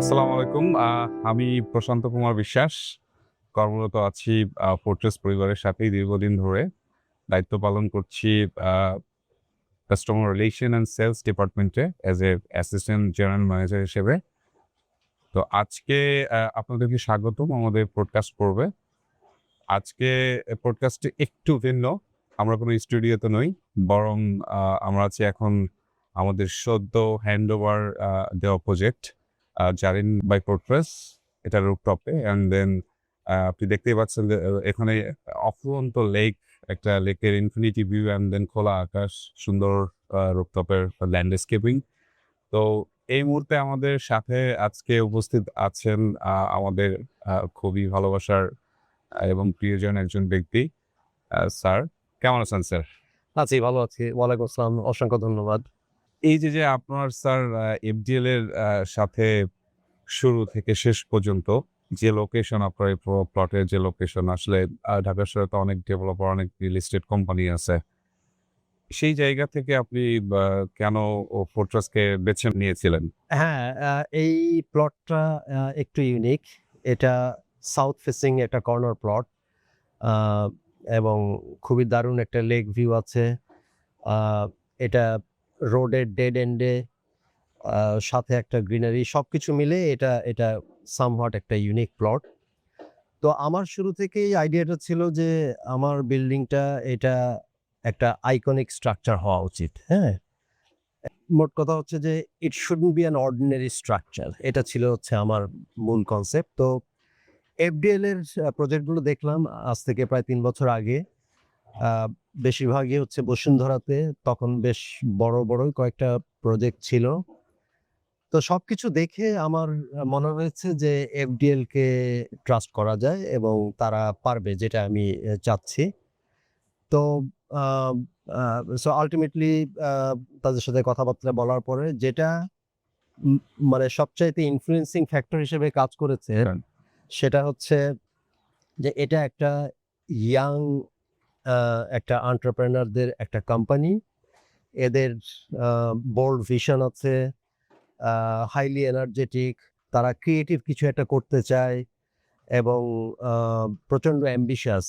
আসসালামু আলাইকুম। আমি প্রশান্ত কুমার বিশ্বাস। কর্মরত আছি ফোর্ট্রেস পরিবারের সাথেই দীর্ঘদিন ধরে। দায়িত্ব পালন করছি uh customer relation and sales ডিপার্টমেন্টে as a assistant general manager হিসেবে। তো আজকে আপনাদেরকে স্বাগতম আমাদের পডকাস্ট পর্বে। আজকে পডকাস্টটি একটু ভিন্ন। আমরা কোনো স্টুডিওতে নই। বরং আমরা আছি এখন আমাদের সদ্য হ্যান্ডওভার দেওয়া প্রজেক্ট জারিন বাই ফোর্ট্রেস। এটা রুফটপে অ্যান্ড দেন আপনি দেখতেই পাচ্ছেন যে এখানে অফুরন্ত লেক, একটা লেকের ইনফিনিটি ভিউ অ্যান্ড দেন খোলা আকাশ, সুন্দর রুফটপের ল্যান্ডস্কেপিং। তো এই মুহূর্তে আমাদের সাথে আজকে উপস্থিত আছেন আমাদের খুবই ভালোবাসার এবং প্রিয়জন একজন ব্যক্তি। স্যার কেমন আছেন স্যার? আছি, ভালো আছি। ওয়ালাইকুম আসসালাম। অসংখ্য ধন্যবাদ। এই যে আপনার স্যার এফডিএল এর সাথে শুরু থেকে শেষ পর্যন্ত যে লোকেশন আপনার এই প্লটের যে লোকেশন আসলে ঢাকা শহরে তো অনেক ডেভেলপার, অনেক রিয়েল এস্টেট কোম্পানি আছে। সেই জায়গা থেকে আপনি কেন ফোর্ট্রেসকে বেছে নিয়েছিলেন? হ্যাঁ, এই প্লটটা একটু ইউনিক। এটা সাউথ ফেসিং একটা কর্নার প্লট। আ এবং খুবই দারুণ একটা লেক ভিউ আছে। আ এটা রোডের ডেড এন্ডে, সাথে একটা গ্রিনারি, সবকিছু মিলে এটা সামহাট একটা ইউনিক প্লট। তো আমার শুরু থেকেই আইডিয়াটা ছিল যে আমার বিল্ডিংটা এটা একটা আইকনিক স্ট্রাকচার হওয়া উচিত। হ্যাঁ? মোট কথা হচ্ছে যে it shouldn't be an ordinary structure. এটা ছিল হচ্ছে আমার মূল কনসেপ্ট। তো এফডিএল এর প্রজেক্টগুলো দেখলাম আজ থেকে প্রায় ৩ বছর আগে। আ বেশিরভাগই হচ্ছে বসুন্ধরাতে। তখন বেশ বড়ই কয়েকটা প্রজেক্ট ছিল। তো সবকিছু দেখে আমার মনে হয়েছে যে এফডিএল কে ট্রাস্ট করা যায় এবং তারা পারবে যেটা আমি চাচ্ছি। তো আ আ সো আল্টিমেটলি আ তাদের সাথে কথাবার্তা বলার পরে যেটা উম মানে সবচাইতে ইনফ্লুয়েন্সিং ফ্যাক্টর হিসেবে কাজ করেছে, সেটা হচ্ছে যে এটা একটা ইয়াং আ একটা এন্টারপ্রেনারদের একটা কোম্পানি। এদের আ বোল্ড ভিশন আছে, হাইলি এনার্জেটিক, তারা ক্রিয়েটিভ কিছু একটা করতে চায় এবং আ প্রচন্ড অ্যাম্বিশাস।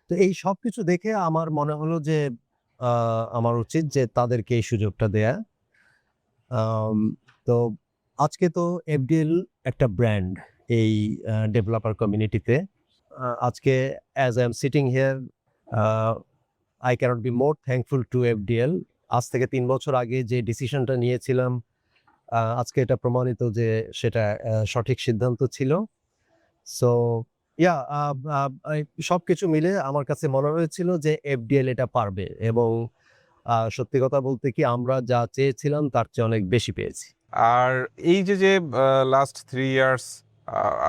তো এই সবকিছু দেখে আমার মনে হলো যে আ আমার উচিত যে তাদেরকে এই সুযোগটা দেয়া। আম তো আজকে তো এফডিএল একটা ব্র্যান্ড এই ডেভেলপার কমিউনিটিতে। আজকে as I am sitting here, uh I cannot be more thankful to FDL. আজ থেকে ৩ বছর আগে যে ডিসিশনটা নিয়েছিলাম, আজকে এটা প্রমাণিত যে সেটা সঠিক সিদ্ধান্ত ছিল। সো ইয়া আ আ এই সবকিছু মিলে আমার কাছে মনে হয়েছিল যে FDL এটা পারবে এবং সত্যি কথা বলতে কি আমরা যা চেয়েছিলাম তার চেয়ে অনেক বেশি পেয়েছি। আর এই যে লাস্ট 3 ইয়ার্স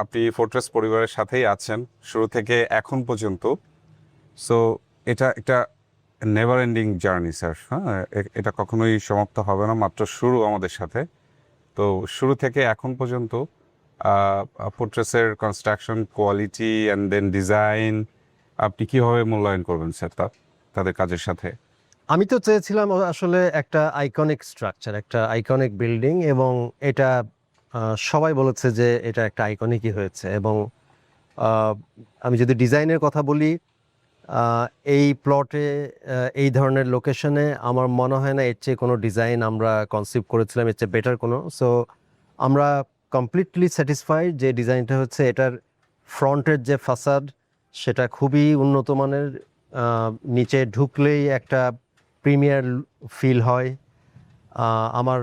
আপনি ফোর্ট্রেস পরিবারের সাথেই আছেন শুরু থেকে এখন পর্যন্ত। সো এটা একটা নেভার এন্ডিং জার্নি স্যার। হ্যাঁ? এটা কখনোই সমাপ্ত হবে না। মাত্র শুরু আমাদের সাথে। তো শুরু থেকে এখন পর্যন্ত ফোর্ট্রেসের construction quality and then design আপনি কিভাবে মূল্যায়ন করবেন স্যার তাদের কাজের সাথে? আমি তো চেয়েছিলাম আসলে একটা আইকনিক স্ট্রাকচার, একটা আইকনিক বিল্ডিং এবং এটা সবাই বলেছে যে এটা একটা আইকনিকই হয়েছে এবং আ আমি যদি ডিজাইনের কথা বলি, আ এই প্লটে এই ধরনের লোকেশনে আমার মনে হয় না এর চেয়ে কোনো ডিজাইন আমরা কনসিভ করেছিলাম এর চেয়ে বেটার কোনো। সো আমরা কমপ্লিটলি স্যাটিসফাইড যে ডিজাইনটা হচ্ছে এটার ফ্রন্টের যে ফাসাদ সেটা খুবই উন্নত মানের। নিচে ঢুকলেই একটা প্রিমিয়ার ফিল হয়। আমার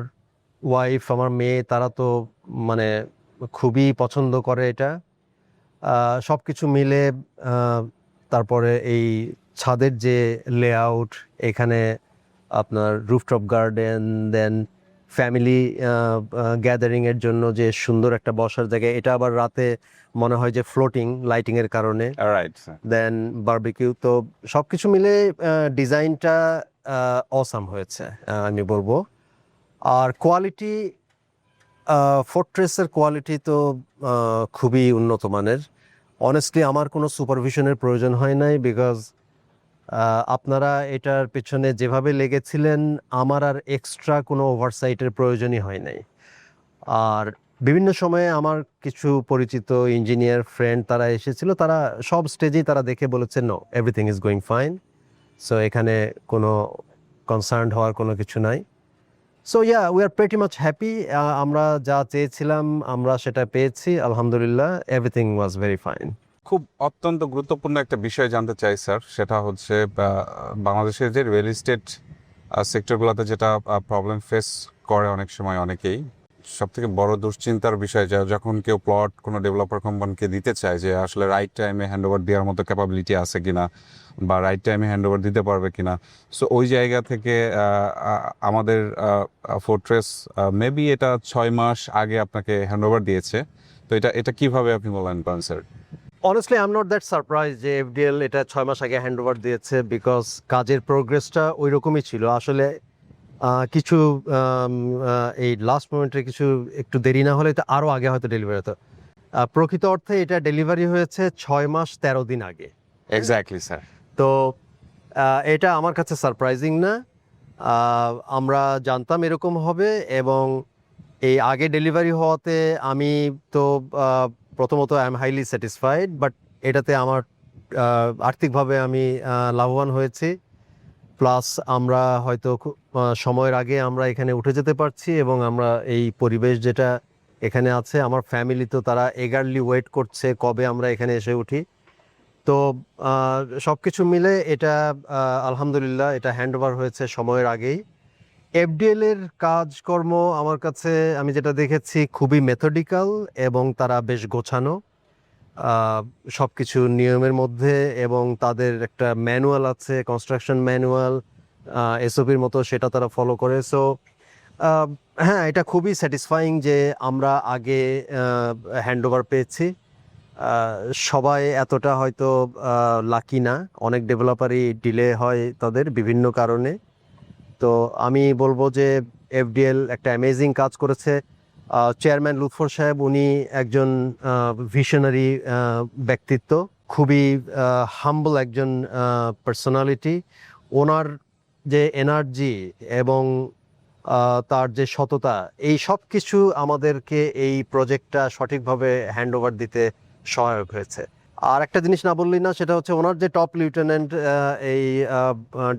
ওয়াইফ, আমার মেয়ে তারা তো মানে খুবই পছন্দ করে এটা। সবকিছু মিলে আ তারপরে এই ছাদের যে লেআউট, এখানে আপনার rooftop garden, then family a a gathering এর জন্য যে সুন্দর একটা বসার জায়গা, এটা আবার রাতে মনে হয় যে ফ্লোটিং লাইটিং এর কারণে। Right sir. Then barbecue. তো সবকিছু মিলে ডিজাইনটা অসাম হয়েছে আমি বলব। আর কোয়ালিটি, ফোর্ট্রেসের কোয়ালিটি তো খুবই উন্নত মানের। অনেস্টলি আমার কোনো সুপারভিশনের প্রয়োজন হয় নাই বিকজ আপনারা এটার পেছনে যেভাবে লেগেছিলেন আমার আর এক্সট্রা কোনো ওভারসাইটের প্রয়োজনই হয় নাই। আর বিভিন্ন সময়ে আমার কিছু পরিচিত ইঞ্জিনিয়ার ফ্রেন্ড তারা এসেছিল, তারা সব স্টেজেই তারা দেখে বলেছে no, everything is going fine, so এখানে কোনো কনসার্ন হওয়ার কোনো কিছু নাই। So yeah, we are pretty much happy. আমরা যা চেয়েছিলাম আমরা সেটা পেয়েছি, আলহামদুলিল্লাহ, এভরিথিং ওয়াজ ভেরি ফাইন। খুব অত্যন্ত গুরুত্বপূর্ণ একটা বিষয় জানতে চাই স্যার, সেটা হচ্ছে বাংলাদেশের যে রিয়েল এস্টেট সেক্টরগুলোতে যেটা প্রবলেম ফেস করে অনেক সময় অনেকেই, সব থেকে বড় দুশ্চিন্তার বিষয় যে যখন কেউ প্লট কোনো ডেভেলপার কোম্পানিকে দিতে চায় যে আসলে রাইট টাইমে হ্যান্ড ওভার দেওয়ার মতো ক্যাপাবিলিটি আছে কিনা বা রাইট টাইমে হ্যান্ড ওভার দিতে পারবে কিনা। সো ওই জায়গা থেকে আমাদের ফোর্ট্রেস মেবি এটা 6 মাস আগে আপনাকে হ্যান্ড ওভার দিয়েছে, তো এটা এটা কিভাবে আপনি মূল্যায়ন করেন sir? Honestly I am not that surprise যে এফডিএল এটা 6 মাস আগে হ্যান্ড ওভার দিয়েছে, বিকজ কাজের প্রোগ্রেসটা ওই রকমই ছিল আসলে। কিছু এই লাস্ট মোমেন্টে কিছু একটু দেরি না হলে এটা আরও আগে হয়তো ডেলিভারি হতো। প্রকৃত অর্থে এটা ডেলিভারি হয়েছে 6 মাস 13 দিন আগে। Exactly sir. তো এটা আমার কাছে সারপ্রাইজিং না। আমরা জানতাম এরকম হবে, এবং এই আগে ডেলিভারি হওয়াতে আমি তো প্রথমত I am highly satisfied, but এটাতে আমার আর্থিকভাবে আমি লাভবান হয়েছি। প্লাস আমরা হয়তো সময়ের আগে আমরা এখানে উঠে যেতে পারছি, এবং আমরা এই পরিবেশ যেটা এখানে আছে, আমার ফ্যামিলি তো তারা এগারলি ওয়েট করছে কবে আমরা এখানে এসে উঠি। তো সব কিছু মিলে এটা আলহামদুলিল্লাহ এটা হ্যান্ড ওভার হয়েছে সময়ের আগেই। এফডিএল এর কাজকর্ম আমার কাছে, আমি যেটা দেখেছি, খুবই মেথডিক্যাল এবং তারা বেশ গোছানো সব কিছু নিয়মের মধ্যে, এবং তাদের একটা ম্যানুয়াল আছে, কনস্ট্রাকশন ম্যানুয়াল এসওপির মতো, সেটা তারা ফলো করে। সো হ্যাঁ, এটা খুবই স্যাটিসফাইং যে আমরা আগে হ্যান্ড ওভার পেয়েছি। সবাই এতটা হয়তো লাকি না, অনেক ডেভেলপারই ডিলে হয় তাদের বিভিন্ন কারণে। তো আমি বলবো যে এফডিএল একটা অ্যামেজিং কাজ করেছে। চেয়ারম্যান লুৎফর সাহেব, উনি একজন ভিশনারি ব্যক্তিত্ব, খুবই হাম্বল একজন পার্সোনালিটি। ওনার যে এনার্জি এবং তার যে সততা, এই সব কিছু আমাদেরকে এই প্রজেক্টটা সঠিকভাবে হ্যান্ড ওভার দিতে সহায়ক হয়েছে। আর একটা জিনিস না বললেই না, সেটা হচ্ছে ওনার যে টপ লিউটেন্যান্ট, এই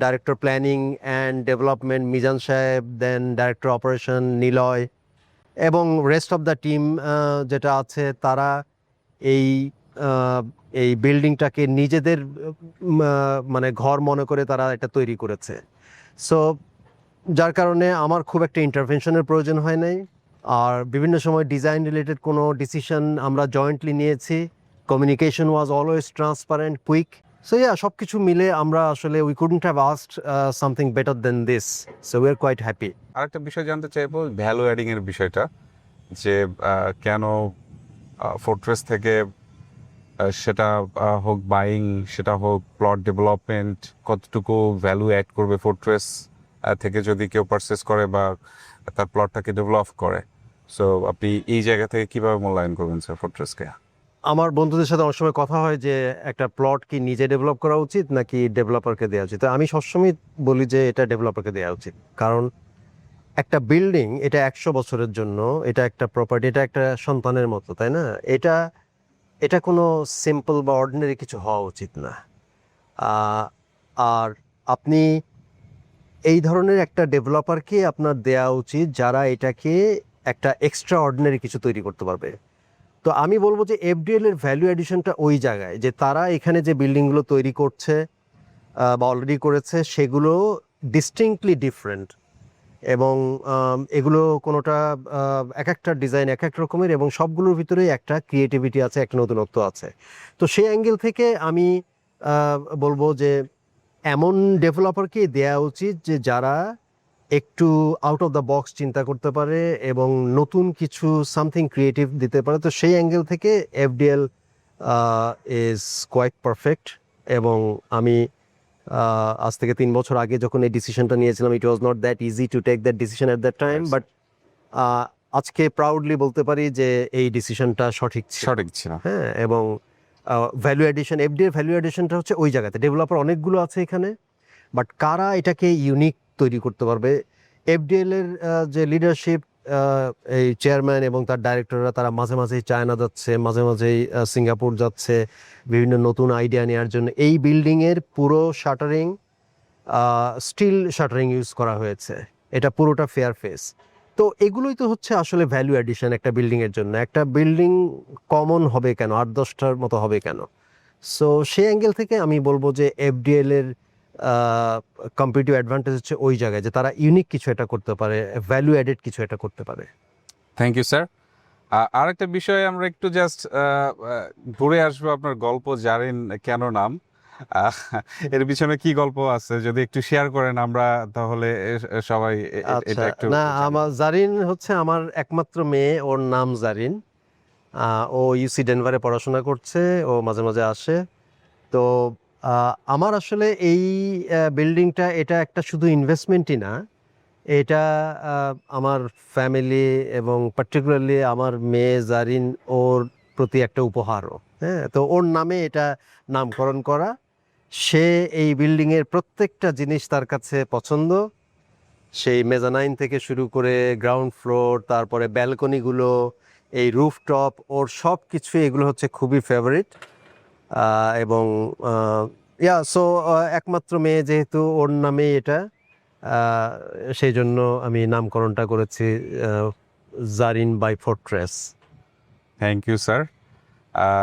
director planning and development Mizan সাহেব, দেন ডাইরেক্টর অপারেশন নিলয়, এবং রেস্ট অফ দ্য টিম যেটা আছে, তারা এই এই বিল্ডিংটাকে নিজেদের মানে ঘর মনে করে তারা এটা তৈরি করেছে। সো যার কারণে আমার খুব একটা ইন্টারভেনশনের প্রয়োজন হয় নাই। আর বিভিন্ন সময় ডিজাইন রিলেটেড কোনো ডিসিশন আমরা জয়েন্টলি নিয়েছি। Communication was always transparent, quick. So yeah, সব কিছু মিলে আমরা আসলে we couldn't have asked something better than this, so we are quite happy. আরেকটা বিষয় জানতে চাইবো, ভ্যালু অ্যাডিং এর বিষয়টা, যে কেন ফোর্ট্রেস থেকে সেটা হোক বাইং, সেটা হোক প্লট ডেভেলপমেন্ট, কতটুকু ভ্যালু অ্যাড করবে ফোর্ট্রেস থেকে যদি কেউ পারচেস করে বা তার প্লটটাকে ডেভেলপ করে। সো আপনি এই জায়গা থেকে কিভাবে মূল্যায়ন করবেন স্যার ফোর্ট্রেসকে? আমার বন্ধুদের সাথে অনেক সময় কথা হয় যে একটা প্লট কি নিজে ডেভেলপ করা উচিত নাকি ডেভেলপারকে দেওয়া উচিত। তো আমি সবসময় বলি যে এটা ডেভেলপারকে দেওয়া উচিত, কারণ একটা বিল্ডিং এটা 100 বছরের জন্য, এটা একটা প্রপার্টি, এটা একটা সন্তানের মতো, তাই না? এটা এটা কোনো সিম্পল বা অর্ডিনারি কিছু হওয়া উচিত না। আর আপনি এই ধরনের একটা ডেভেলপারকে আপনার দেওয়া উচিত যারা এটাকে একটা এক্সট্রা অর্ডিনারি কিছু তৈরি করতে পারবে। তো আমি বলবো যে এফডিএল এর ভ্যালু অ্যাডিশনটা ওই জায়গায় যে তারা এখানে যে বিল্ডিংগুলো তৈরি করছে বা অলরেডি করেছে, সেগুলো ডিস্টিংক্টলি ডিফারেন্ট, এবং এগুলো কোনোটা এক একটা ডিজাইন এক এক রকমের, এবং সবগুলোর ভিতরেই একটা ক্রিয়েটিভিটি আছে, একটা নতুনত্ব আছে। তো সেই অ্যাঙ্গেল থেকে আমি বলবো যে এমন ডেভেলপারকে দেওয়া উচিত যে যারা একটু আউট অফ দ্য বক্স চিন্তা করতে পারে এবং নতুন কিছু সামথিং ক্রিয়েটিভ দিতে পারে। তো সেই অ্যাঙ্গেল থেকে এফডিএল ইজ কোয়াইট পারফেক্ট। এবং আমি আজ থেকে 3 বছর আগে যখন এই ডিসিশনটা নিয়েছিলাম, it was not that easy to take that decision at that time, but আজকে প্রাউডলি বলতে পারি যে এই ডিসিশনটা সঠিক ছিল। হ্যাঁ, এবং ভ্যালু অ্যাডিশন, এফডিএল ভ্যালু অ্যাডিশনটা হচ্ছে ওই জায়গাতে। ডেভেলপার অনেকগুলো আছে এখানে, বাট কারা এটাকে ইউনিক তৈরি করতে পারবে। এফডিএল এর যে লিডারশিপ, এই চেয়ারম্যান এবং তার ডাইরেক্টররা তারা মাঝে মাঝেই চায়না যাচ্ছে, মাঝে মাঝেই সিঙ্গাপুর যাচ্ছে বিভিন্ন নতুন আইডিয়া নেওয়ার জন্য। এই বিল্ডিংয়ের পুরো শাটারিং স্টিল শাটারিং ইউজ করা হয়েছে, এটা পুরোটা ফেয়ার ফেস। তো এগুলোই তো হচ্ছে আসলে ভ্যালু অ্যাডিশন একটা বিল্ডিংয়ের জন্য। একটা বিল্ডিং কমন হবে কেন, 8-10টার মতো হবে কেন? সো সেই অ্যাঙ্গেল থেকে আমি বলবো যে এফডিএল এর কম্পিটিটিভ অ্যাডভান্টেজ হচ্ছে ওই জায়গায় যে তারা ইউনিক কিছু এটা করতে পারে, ভ্যালু অ্যাডেড কিছু এটা করতে পারে। Thank you sir. আরেকটা বিষয়ে আমরা একটু জাস্ট ঘুরে আসবো, আপনার গল্প জারিন কেন নাম, আহ, এর পিছনে কি গল্প আছে যদি একটু শেয়ার করেন, আমরা তাহলে সবাই আচ্ছা, এটা একটু না জানি। আমার জারিন হচ্ছে আমার একমাত্র মেয়ে, ওর নাম জারিন। ও ইউসি ডেনভারে পড়াশোনা করছে, ও মাঝে মাঝে আসে। তো আমার আসলে এই বিল্ডিংটা এটা একটা শুধু ইনভেস্টমেন্টই না, এটা আমার ফ্যামিলি এবং পার্টিকুলারলি আমার মেয়ে জারিন ওর প্রতি একটা উপহারও। হ্যাঁ, তো ওর নামে এটা নামকরণ করা। সে এই বিল্ডিংয়ের প্রত্যেকটা জিনিস তার কাছে পছন্দ, সেই মেজানাইন থেকে শুরু করে গ্রাউন্ড ফ্লোর, তারপরে ব্যালকনিগুলো, এই রুফটপ, ওর সব কিছু এগুলো হচ্ছে খুবই ফেভারিট। এবং একমাত্র মেয়ে যেহেতু ওর নামে এটা, সেই জন্য আমি নামকরণটা করেছি Zarin by Fortress. Thank you sir.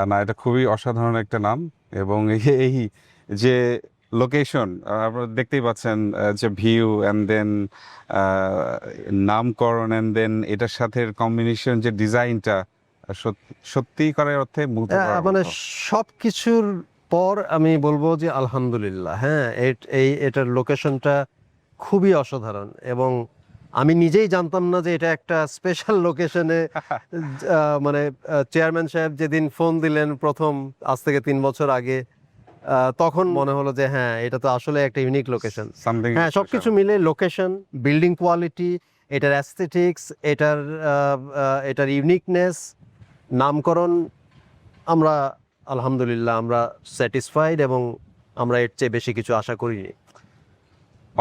না, এটা খুবই অসাধারণ একটা নাম, এবং এই যে লোকেশন আপনারা দেখতেই পাচ্ছেন, যে ভিউ অ্যান্ড দেন নামকরণ অ্যান্ড দেন এটার সাথে কম্বিনেশন, যে ডিজাইনটা সত্যি করে অর্থে মুগ্ধ করার মানে মতো। সব কিছুর পর আমি বলবো যে আলহামদুলিল্লাহ। হ্যাঁ, এটার লোকেশনটা খুবই অসাধারণ, এবং আমি নিজেই জানতাম না যে এটা একটা স্পেশাল লোকেশনে। মানে চেয়ারম্যান সাহেব যেদিন ফোন দিলেন প্রথম, আজ থেকে 3 বছর আগে, তখন মনে হলো যে হ্যাঁ, এটা তো আসলে একটা ইউনিক লোকেশন। Something হ্যাঁ, সবকিছু মিলে লোকেশন, বিল্ডিং কোয়ালিটি, এটার অ্যাস্থেটিক্স, এটার ইউনিকনেস, নামকরণ, আমরা আলহামদুলিল্লাহ আমরা স্যাটিসফাইড, এবং আমরা এর চেয়ে বেশি কিছু আশা করিনি।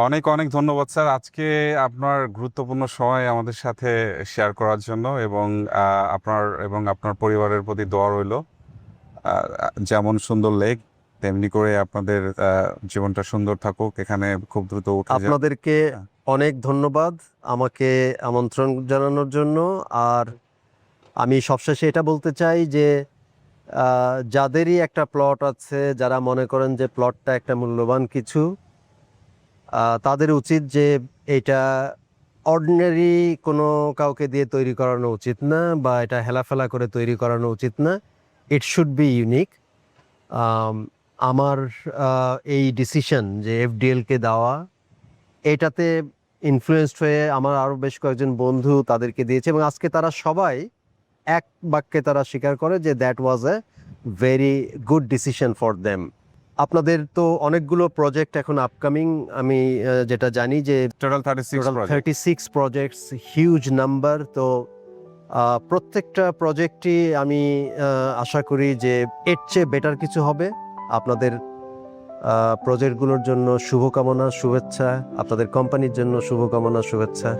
অনেক অনেক ধন্যবাদ স্যার, আজকে আপনার গুরুত্বপূর্ণ সময় আমাদের সাথে শেয়ার করার জন্য, এবং আপনার পরিবারের প্রতি দোয়া রইল। যেমন সুন্দর লেক, তেমনি করে আপনাদের জীবনটা সুন্দর থাকুক, এখানে খুব দ্রুত উঠে যান। আপনাদেরকে অনেক ধন্যবাদ আমাকে আমন্ত্রণ জানানোর জন্য। আর আমি সবশেষে এটা বলতে চাই যে যাদেরই একটা প্লট আছে, যারা মনে করেন যে প্লটটা একটা মূল্যবান কিছু, তাদের উচিত যে এটা অর্ডিনারি কোনো কাউকে দিয়ে তৈরি করানো উচিত না, বা এটা হেলাফেলা করে তৈরি করানো উচিত না। It should be unique. আমার এই ডিসিশন যে এফডিএলকে দেওয়া, এটাতে ইনফ্লুয়েসড হয়ে আমার আরও বেশ কয়েকজন বন্ধু তাদেরকে দিয়েছে, এবং আজকে তারা সবাই এক বাক্যে তারা স্বীকার করে যে that was a very good decision for them. আপনাদের তো অনেকগুলো প্রজেক্ট এখন আপকামিং, আমি যেটা জানি যে টোটাল 36 প্রজেক্টস, হিউজ নাম্বার। তো প্রত্যেকটা প্রজেক্টই আমি আশা করি যে এর চেয়ে বেটার কিছু হবে। আপনাদের প্রজেক্টগুলোর জন্য শুভকামনা, শুভেচ্ছা, আপনাদের কোম্পানির জন্য শুভকামনা, শুভেচ্ছা।